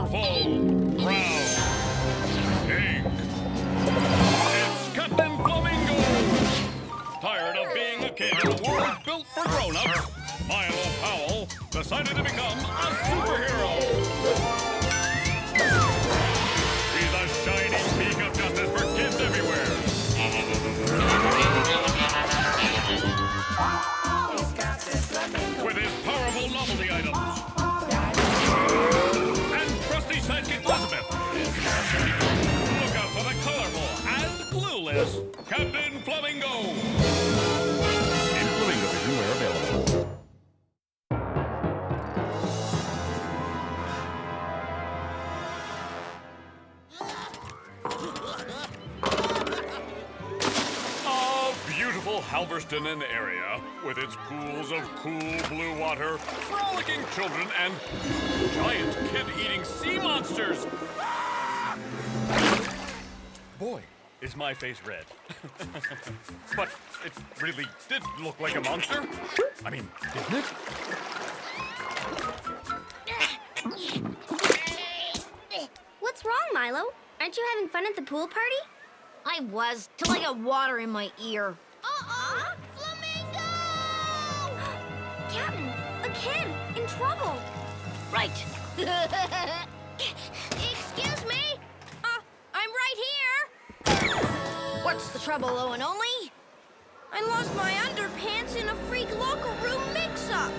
purple, brown, pink. It's Captain Flamingo! Tired of being a kid in a world built for grown-ups, Milo Powell decided to become a superhero. He's a shining beacon of justice for kids everywhere. With his powerful novelty items. And trusty sidekick Lizbeth. Look out for the colorful and clueless Captain Flamingo. In Flamingo Vision where available. Halverston area, with its pools of cool blue water, frolicking children, and giant kid-eating sea monsters. Boy, is my face red. But it really did look like a monster. I mean, didn't it? What's wrong, Milo? Aren't you having fun at the pool party? I was, till I got water in my ear. Uh-oh! Flamingo! Captain, a kid in trouble. Right. Excuse me? I'm right here. What's the trouble, Owen only? I lost my underpants in a freak locker room mix-up.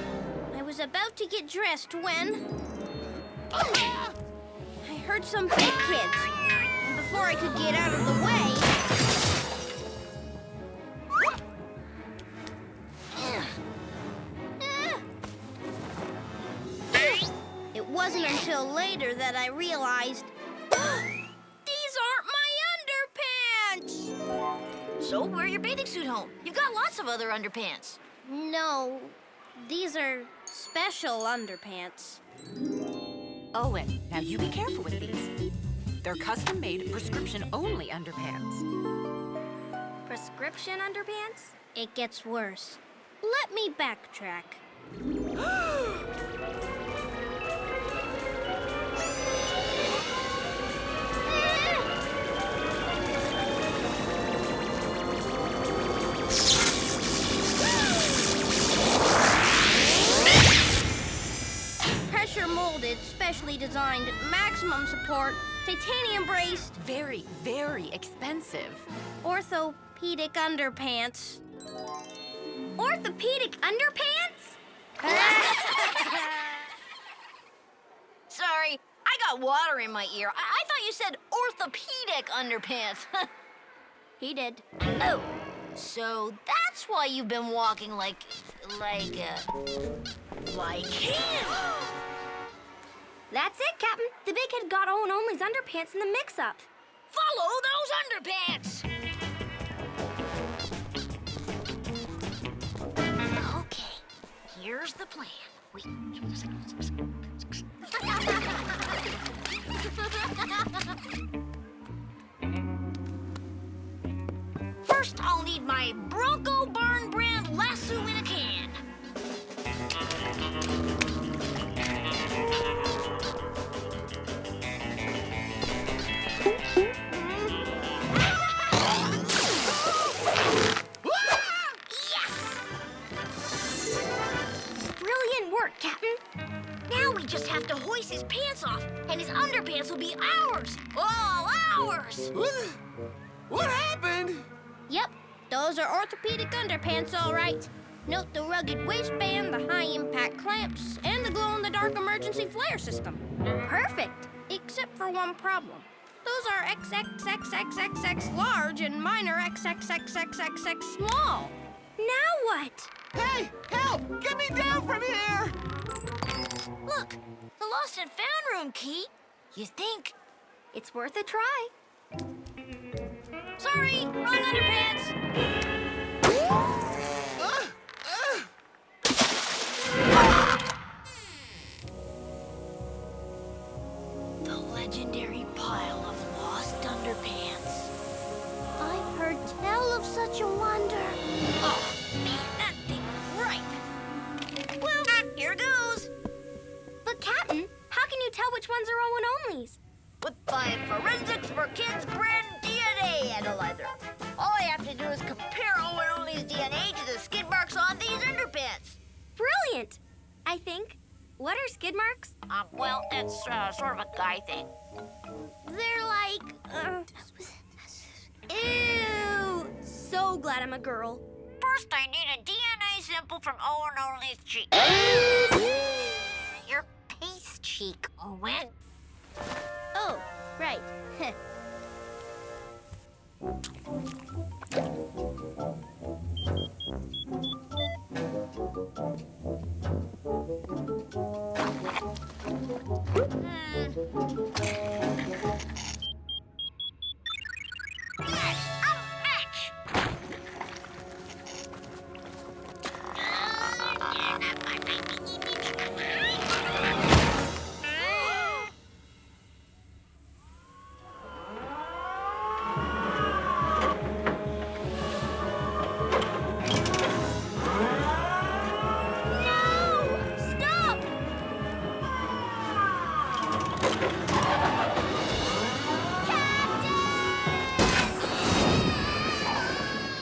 I was about to get dressed when I heard some big kids. And before I could get out of the way, it wasn't until later that I realized these aren't my underpants! So wear your bathing suit home. You've got lots of other underpants. No, these are special underpants. Owen, now you be careful with these. They're custom-made, prescription-only underpants. Prescription underpants? It gets worse. Let me backtrack. Pressure molded, specially designed, maximum support, titanium braced, Very, very expensive. orthopedic underpants. Orthopedic underpants? Sorry, I got water in my ear. I thought you said orthopedic underpants. He did. Oh, so that's why you've been walking like him. That's it, Captain. The big kid got Owen Only's underpants in the mix-up. Follow those underpants. Okay, here's the plan. First, I'll need my Bronco Barn brand lasso in a can. Brilliant work, Captain. Now we just have to hoist his pants off, and his underpants will be ours. All ours. What happened? Yep, those are orthopedic underpants, all right. Note the rugged waistband, the high-impact clamps, and the glow-in-the-dark emergency flare system. Perfect, except for one problem. Those are XXXXXX large and minor XXXXXX small. Now what? Hey, help! Get me down from here! Look, the lost and found room key. You think? It's worth a try. Sorry, wrong underpants. The legendary pile of lost underpants. I've heard tell of such a wonder. Oh, man, that thing was ripe. Well, here goes. But Captain, how can you tell which ones are Owen-onlys? With my Forensics for Kids brand DNA analyzer. All I have to do is compare Owen-only's DNA to the skid marks on these underpants. Brilliant! I think. What are skid marks? Well, it's sort of a guy thing. They're like, ew! So glad I'm a girl. First, I need a DNA sample from Owen-only's cheek. Your face cheek, Owen. Oh, right. Yes, a match! Stop!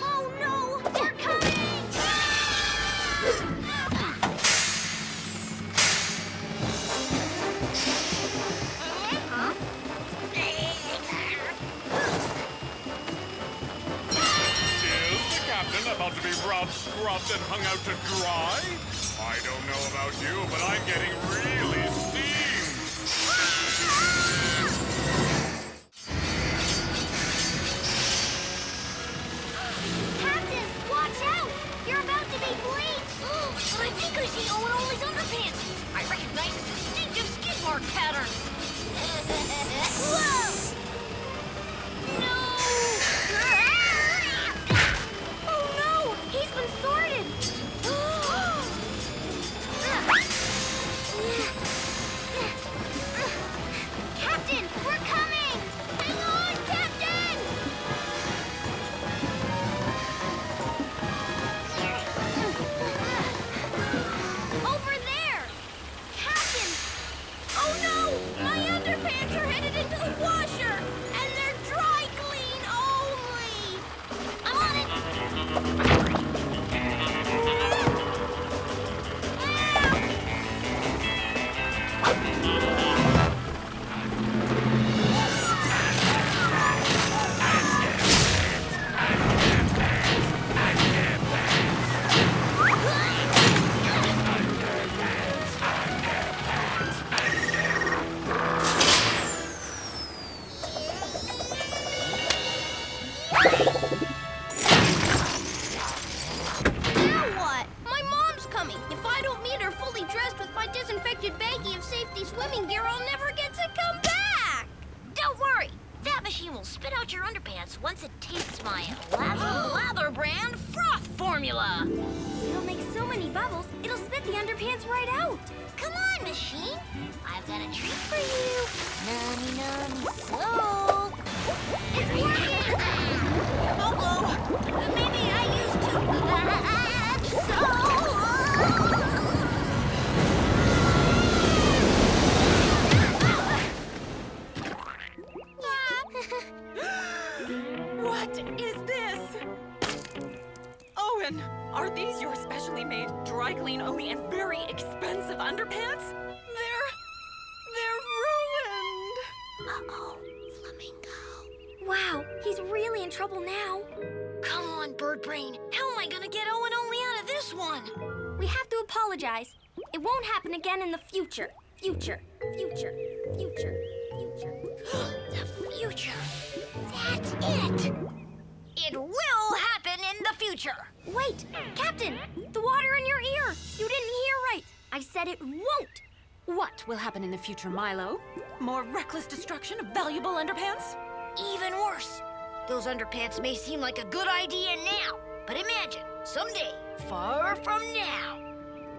Oh no! They're coming! Huh? Is the captain about to be rubbed, scrubbed, and hung out to dry? I don't know about you, but I'm getting really steamed. Captain, watch out! You're about to be bleached! But I think I see Owen-only's underpants. I recognize his distinctive skid mark pattern. Whoa! No! Oh no! He's been sorted! Captain, we're coming! Hang on, Captain! Over there! Captain! Oh no! My underpants are headed into the washer! And they're dry clean only! I'm on it. Now what? My mom's coming. If I don't meet her fully dressed with my disinfected baggie of safety swimming gear, I'll never get to come back! Don't worry. That machine will spit out your underpants once it tastes my Lather brand froth formula. It'll make so many bubbles, it'll spit the underpants right out. Come on, machine. I've got a treat for you. Nummy, nummy, soap. It's working! Oh, maybe I used too much soap. What is this? Owen, are these your specially made, dry clean only, and very expensive underpants? They're ruined. Uh-oh, Flamingo. Wow, he's really in trouble now. Come on, Bird Brain. How am I gonna get Owen-only out of this one? We have to apologize. It won't happen again in the future. Future. The future. That's it. It will happen in the future. Wait, Captain, the water in your ear. You didn't hear right. I said it won't. What will happen in the future, Milo? More reckless destruction of valuable underpants? Even worse. Those underpants may seem like a good idea now, but imagine, someday, far from now.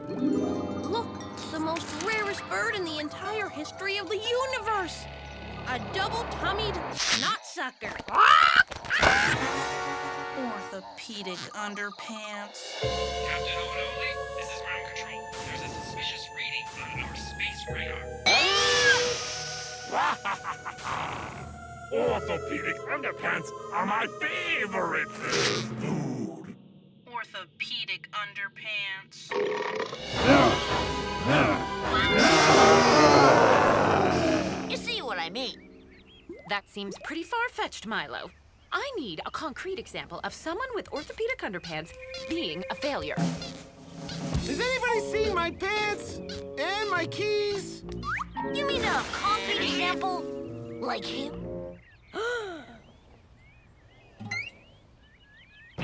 Look, the most rarest bird in the entire history of the universe. A double-tummied knotsucker. Orthopedic underpants. Captain Owen-only, this is ground control. There's a suspicious reading on our space radar. Orthopedic underpants are my favorite food. Orthopedic underpants. You see what I mean? That seems pretty far-fetched, Milo. I need a concrete example of someone with orthopedic underpants being a failure. Has anybody seen my pants? And my keys? You mean a concrete example like him?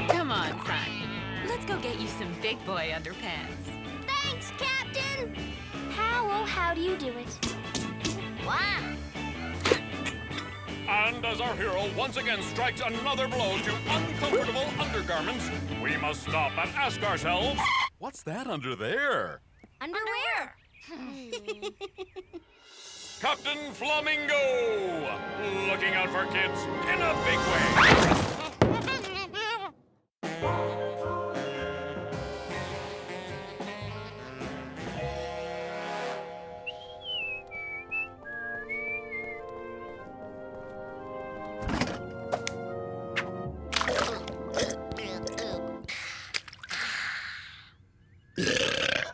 Come on, son. Let's go get you some big boy underpants. Thanks, Captain. How do you do it? Wow. And as our hero once again strikes another blow to uncomfortable undergarments, we must stop and ask ourselves, what's that under there? Underwear. Captain Flamingo! Looking out for kids in a big way.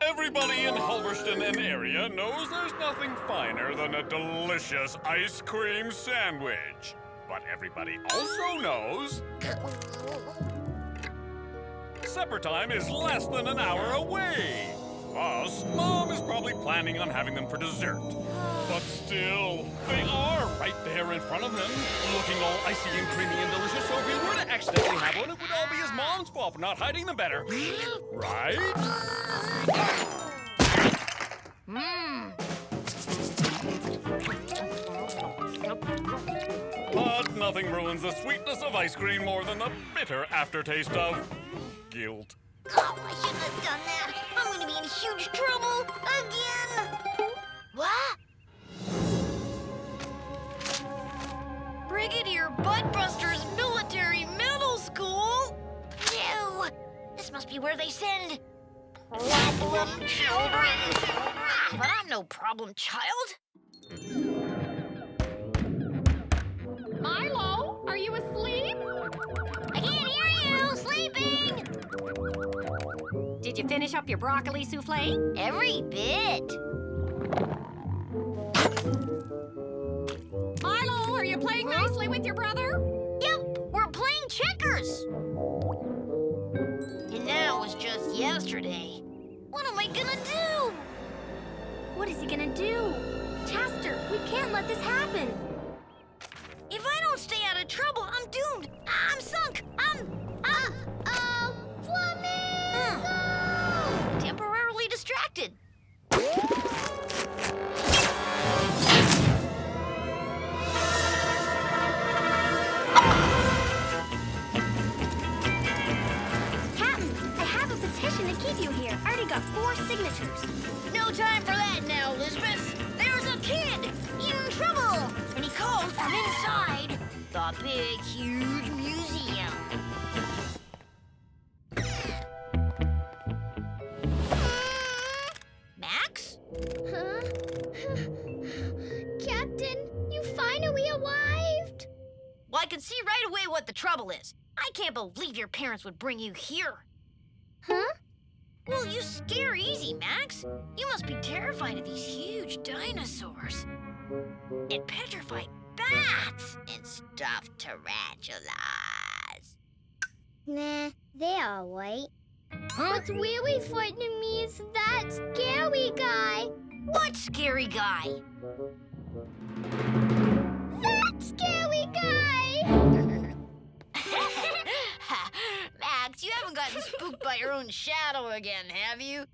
Everybody in Halverston and area knows there's nothing finer than a delicious ice cream sandwich. But everybody also knows supper time is less than an hour away. Plus, Mom is probably planning on having them for dessert. But still, they are right there in front of them, looking all icy and creamy and delicious. So if we were to accidentally have one, it would all be his mom's fault for not hiding them better. Right? But nothing ruins the sweetness of ice cream more than the bitter aftertaste of guilt. Oh, I shouldn't have done that. I'm gonna be in huge trouble again. What? Brigadier Budbuster's Military Middle School? No, this must be where they send problem children. But I'm no problem child. Milo, are you asleep? I can't hear you. Sleeping. Did you finish up your broccoli souffle? Every bit. Milo, are you playing nicely with your brother? Yep, we're playing checkers. And that was just yesterday. What am I gonna do? What is he gonna do? Chester, we can't let this happen. If I don't stay out of trouble, I'm doomed. I'm sunk. Flamingo! Temporarily distracted. Captain, I have a petition to keep you here. I already got 4 signatures. No time for that now, Lizbeth. There's a kid in trouble, and he calls from inside the big, huge museum. Max? Huh? Captain, you finally arrived. Well, I can see right away what the trouble is. I can't believe your parents would bring you here. Huh? Well, you scare easy, Max. You must be terrified of these huge dinosaurs. And petrified bats and stuffed tarantulas. Nah, they're all right. What's really frightening me is that scary guy. What scary guy? That scary guy! Max, you haven't gotten spooked by your own shadow again, have you?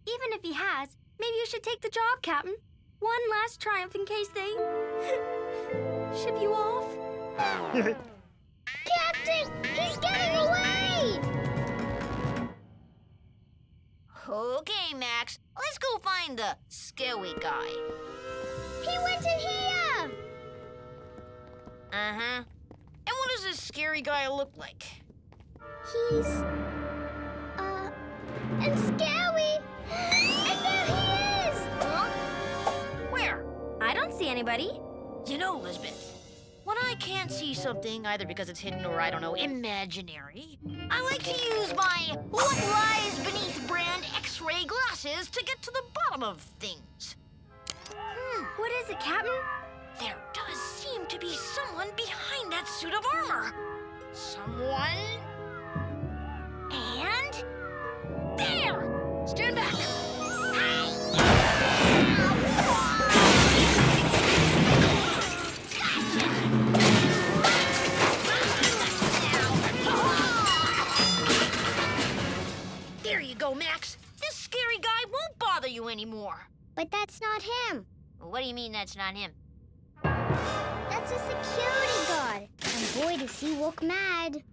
Even if he has, maybe you should take the job, Captain. One last triumph in case they ship you off. Captain, he's getting away! Okay, Max, let's go find the scary guy. He went in here! Uh-huh. And what does this scary guy look like? He's, and scary. And there he is! Huh? Where? I don't see anybody. You know, Lizbeth, when I can't see something, either because it's hidden or, I don't know, imaginary, I like to use my What Lies Beneath brand X-ray glasses to get to the bottom of things. What is it, Captain? There does seem to be someone behind that suit of armor. Someone... And... There! Stand back! There you go, Max. This scary guy won't bother you anymore. But that's not him. What do you mean that's not him? That's a security guard. And boy, does he look mad.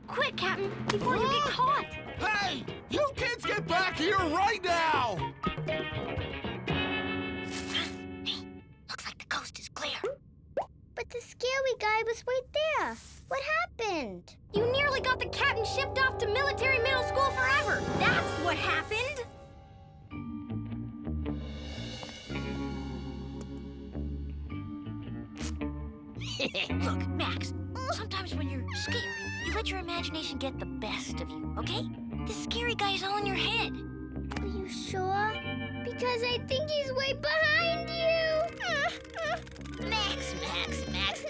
Quick, Captain, before you get caught. Hey! You kids get back here right now! Looks like the coast is clear. But the scary guy was right there. What happened? You nearly got the captain shipped off to military middle school forever. That's what happened. Look, Max, sometimes when you're scared, you let your imagination get the best of you, okay? This scary guy is all in your head. Are you sure? Because I think he's right behind you. Max,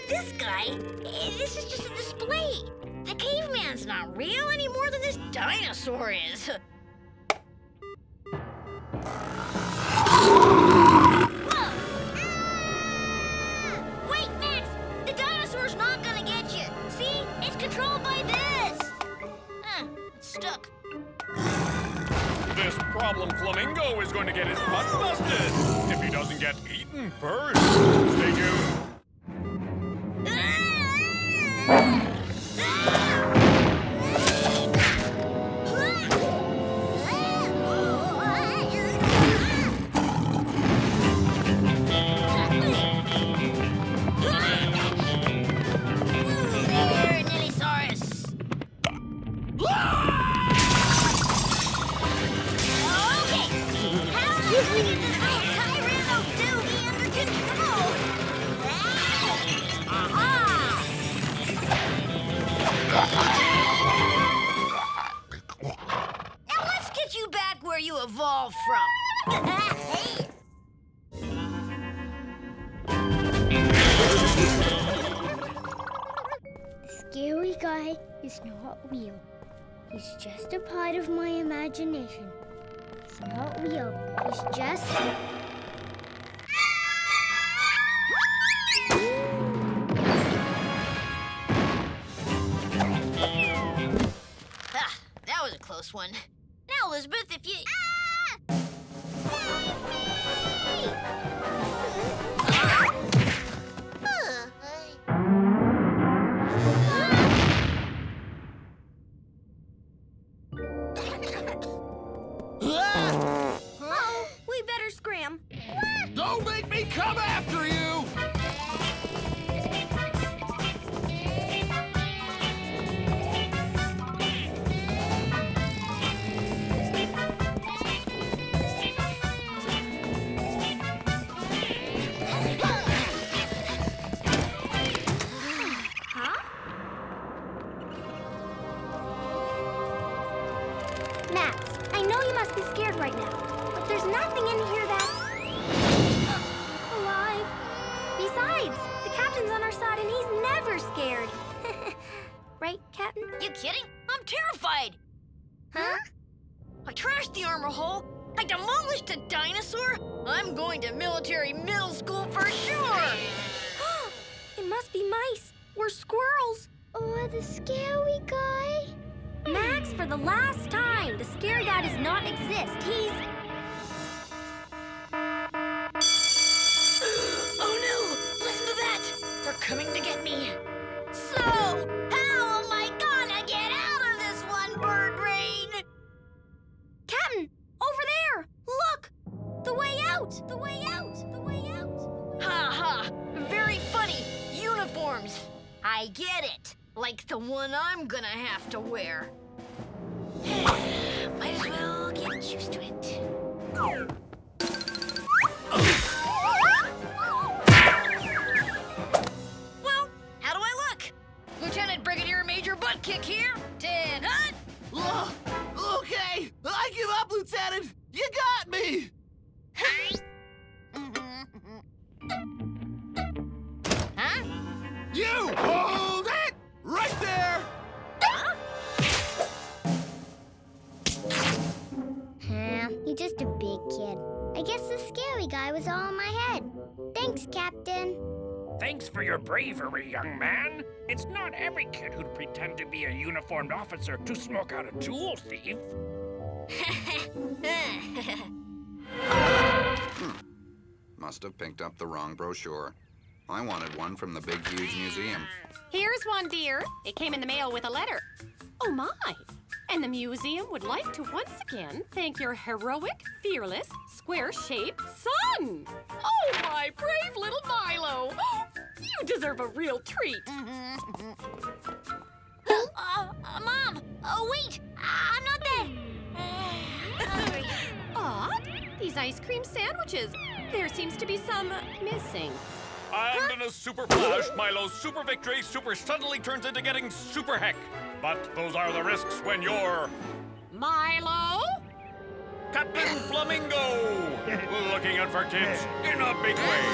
this guy, this is just a display. The caveman's not real any more than this dinosaur is. Whoa! Wait, Max, the dinosaur's not gonna get you. See, it's controlled by this. It's stuck. This problem Flamingo is going to get his butt busted if he doesn't get eaten first. Stay tuned. Now let's get you back where you evolved from. Hey. The scary guy is not real. He's just a part of my imagination. He's not real. He's just... That was a close one. Now, Lizbeth, if you... We better scram. Don't make me come after you! Max, I know you must be scared right now, but there's nothing in here that's... alive. Besides, the captain's on our side and he's never scared. Right, Captain? You kidding? I'm terrified. Huh? I trashed the armor hull. I demolished a dinosaur. I'm going to military middle school for sure. It must be mice. We're squirrels. Or the scary guy. Max, for the last time, the scary guy does not exist. He's... Oh no! Listen to that! They're coming to get me. So, how am I gonna get out of this one, bird brain? Captain, over there! Look! The way out! The way out! The way out! Ha ha! Very funny. Uniforms. I get it. Like the one I'm gonna have to wear. Might as well get used to it. You hold it! Right there! You're just a big kid. I guess the scary guy was all in my head. Thanks, Captain. Thanks for your bravery, young man. It's not every kid who'd pretend to be a uniformed officer to smoke out a jewel thief. Must have picked up the wrong brochure. I wanted one from the big, huge museum. Here's one, dear. It came in the mail with a letter. Oh, my. And the museum would like to once again thank your heroic, fearless, square-shaped son. Oh, my brave little Milo. You deserve a real treat. Mom! Oh, wait! I'm not dead! Sorry. Odd. These ice cream sandwiches. There seems to be some missing. And in a super flash, Milo's super victory super suddenly turns into getting super heck. But those are the risks when you're Milo? Captain Flamingo! Looking out for kids in a big way.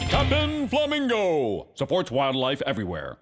Captain Flamingo supports wildlife everywhere.